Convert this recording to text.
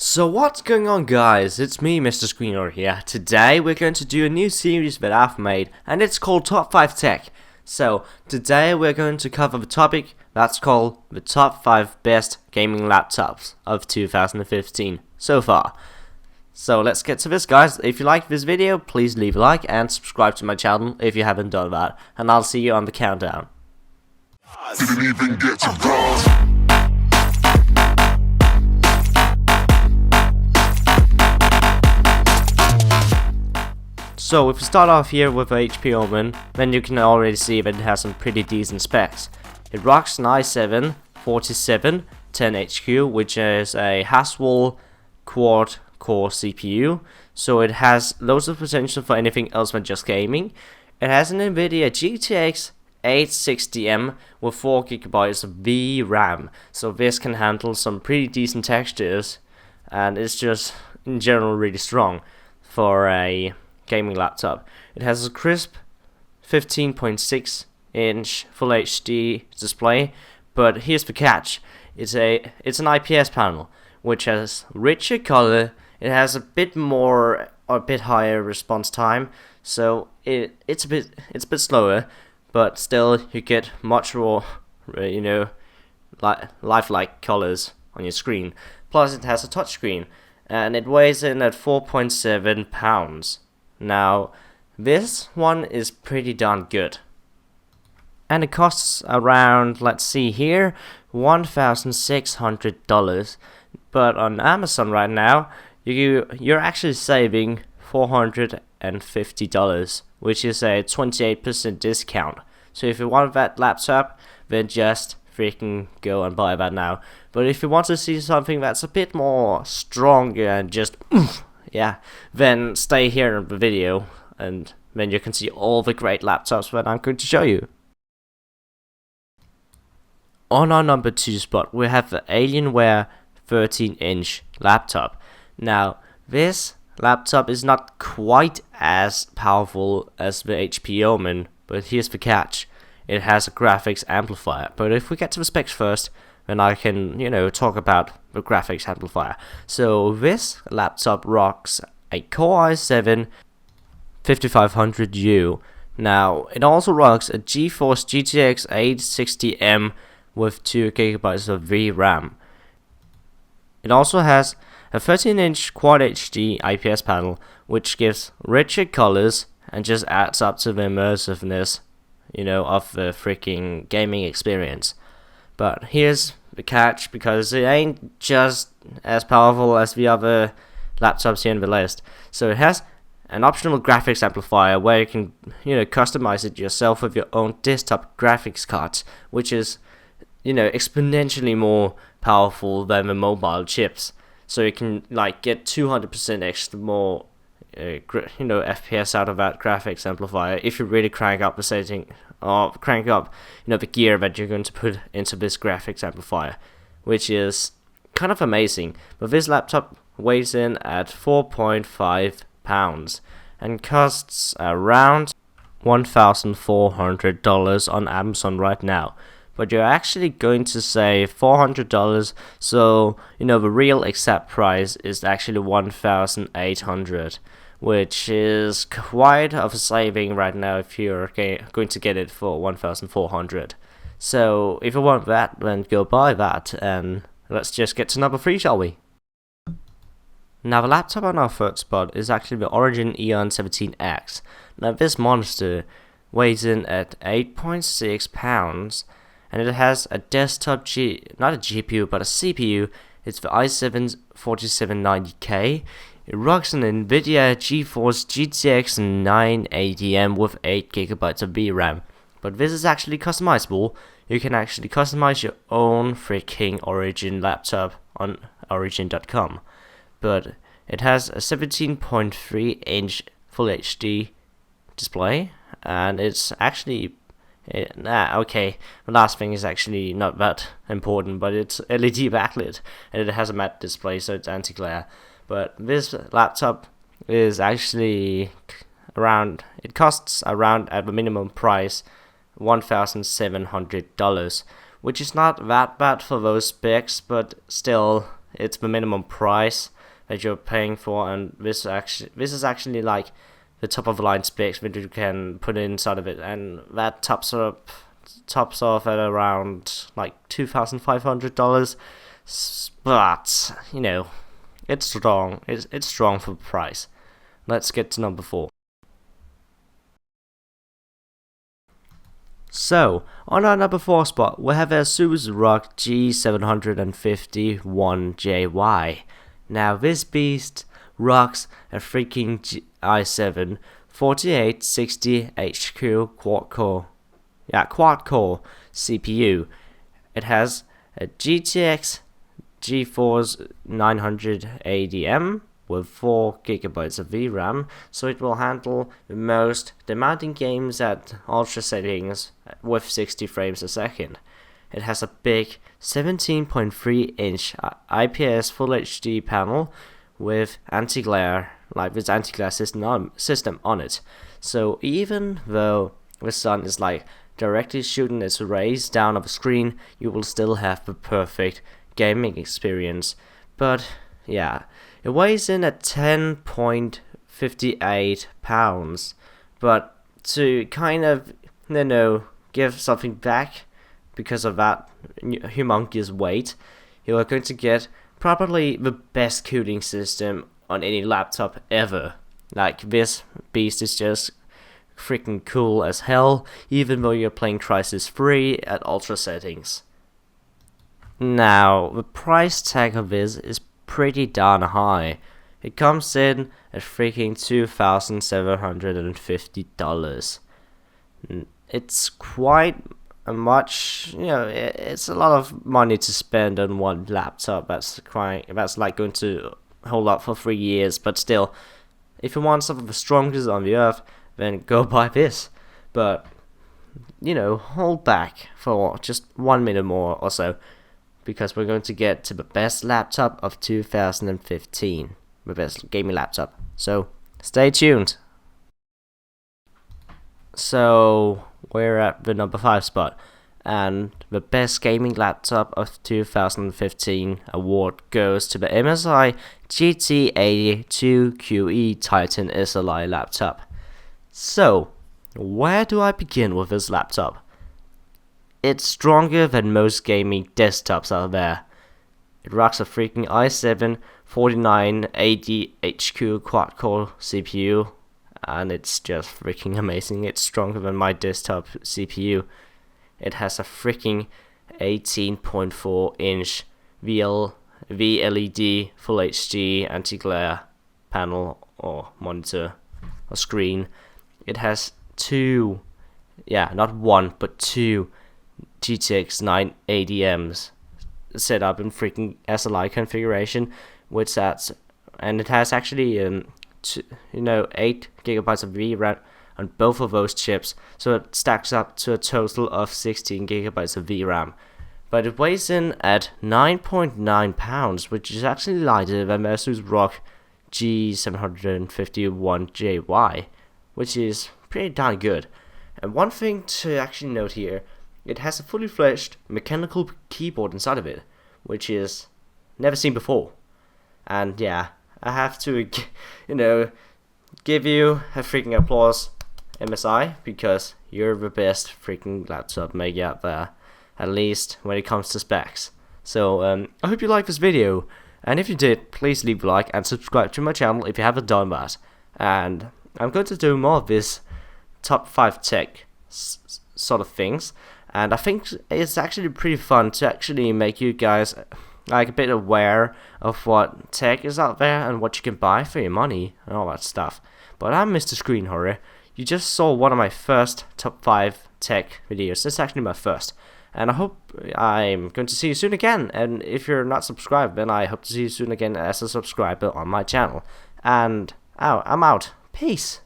So what's going on, guys? It's me, Mr. Screener here. Today we're going to do a new series that I've made, and it's called Top 5 Tech. So today we're going to cover the topic that's called the Top 5 Best Gaming Laptops of 2015 so far. So let's get to this, guys. If you like this video, please leave a like and subscribe to my channel if you haven't done that, and I'll see you on the countdown. Didn't even get to bronze. So if we start off here with the HP Omen, then you can already see that it has some pretty decent specs. It rocks an i7 4710HQ, which is a Haswell quad-core CPU, so it has loads of potential for anything else than just gaming. It has an NVIDIA GTX 860M with 4GB of VRAM, so this can handle some pretty decent textures, and it's just in general really strong for a gaming laptop. It has a crisp 15.6-inch Full HD display, but here's the catch: it's an IPS panel which has richer color. It has a bit higher response time, so it's a bit slower, but still you get much more lifelike colors on your screen. Plus it has a touchscreen, and it weighs in at 4.7 pounds. Now, this one is pretty darn good. And it costs around, let's see here, $1,600. But on Amazon right now, you're actually saving $450, which is a 28% discount. So if you want that laptop, then just freaking go and buy that now. But if you want to see something that's a bit more stronger and just yeah, then stay here in the video, and then you can see all the great laptops that I'm going to show you. On our number 2 spot, we have the Alienware 13-inch laptop. Now, this laptop is not quite as powerful as the HP Omen, but here's the catch: it has a graphics amplifier. But if we get to the specs first, then I can, talk about the graphics amplifier. So this laptop rocks a Core i7 5500U. Now, it also rocks a GeForce GTX 860M with 2GB of VRAM. It also has a 13-inch Quad HD IPS panel, which gives richer colors and just adds up to the immersiveness, of the freaking gaming experience. But here's the catch, because it ain't just as powerful as the other laptops here in the list. So it has an optional graphics amplifier where you can, customize it yourself with your own desktop graphics cards, which is, exponentially more powerful than the mobile chips. So you can get 200% extra more FPS out of that graphics amplifier if you really crank up the setting, or crank up the gear that you're going to put into this graphics amplifier, which is kind of amazing. But this laptop weighs in at 4.5 pounds and costs around $1,400 on Amazon right now. But you're actually going to save $400, so the real exact price is actually $1,800, which is quite of a saving right now if you're going to get it for $1,400. So if you want that, then go buy that, and let's just get to number 3, shall we? Now, the laptop on our third spot is actually the Origin Eon 17X. Now, this monster weighs in at 8.6 pounds, and it has a desktop not a GPU, but a CPU. It's the i7 4790K. It rocks an NVIDIA GeForce GTX 980M with 8GB of VRAM. But this is actually customizable. You can actually customize your own freaking Origin laptop on origin.com. But it has a 17.3-inch Full HD display, and it's actually okay, the last thing is actually not that important, but it's LED backlit, and it has a matte display, so it's anti-glare. But this laptop is actually it costs around, at the minimum price, $1,700, which is not that bad for those specs, but still it's the minimum price that you're paying for, and this is actually like the top of the line specs that you can put inside of it, and that tops off at around like $2,500. But you know, it's strong. It's strong for the price. Let's get to number 4. So, on our number 4 spot, we have Asus ROG G751Y. Now, this beast rocks a freaking i7 4860HQ quad-core CPU. It has a GTX GeForce 900 with 4GB of VRAM, so it will handle the most demanding games at ultra settings with 60 frames a second. It has a big 17.3-inch IPS Full HD panel with anti-glare, like this anti-glare system on it. So even though the sun is like directly shooting its rays down on the screen, you will still have the perfect gaming experience. But yeah, it weighs in at 10.58 pounds, but to kind of, give something back because of that humongous weight, you are going to get probably the best cooling system on any laptop ever. Like, this beast is just freaking cool as hell, even though you're playing Crysis 3 at ultra settings. Now, the price tag of this is pretty darn high. It comes in at freaking $2,750. It's quite much, it's a lot of money to spend on one laptop that's like going to hold up for 3 years, but still, if you want some of the strongest on the earth, then go buy this. But, hold back for just 1 minute more or so, because we're going to get to the best laptop of 2015, the best gaming laptop. So, stay tuned. So, we're at the number 5 spot, and the best gaming laptop of 2015 award goes to the MSI GTA 2QE Titan SLI laptop. So, where do I begin with this laptop? It's stronger than most gaming desktops out there. It rocks a freaking i7 4980HQ quad-core CPU, and it's just freaking amazing. It's stronger than my desktop CPU. It has a freaking 18.4-inch VLED Full HD anti-glare panel or monitor or screen. It has not one, but two GTX 980Ms set up in freaking SLI configuration, and it has actually 8GB of VRAM on both of those chips, so it stacks up to a total of 16GB of VRAM. But it weighs in at 9.9 pounds, which is actually lighter than the Asus ROG G751Y, which is pretty darn good. And one thing to actually note here, it has a fully fledged mechanical keyboard inside of it, which is never seen before. And yeah, I have to, give you a freaking applause, MSI, because you're the best freaking laptop maker out there, at least when it comes to specs. So, I hope you liked this video, and if you did, please leave a like and subscribe to my channel if you haven't done that. And I'm going to do more of this top 5 tech sort of things, and I think it's actually pretty fun to actually make you guys like a bit aware of what tech is out there and what you can buy for your money and all that stuff. But I'm Mr. Screen Horror. You just saw one of my first top 5 tech videos. This is actually my first, and I hope I'm going to see you soon again. And if you're not subscribed, then I hope to see you soon again as a subscriber on my channel. And I'm out. Peace.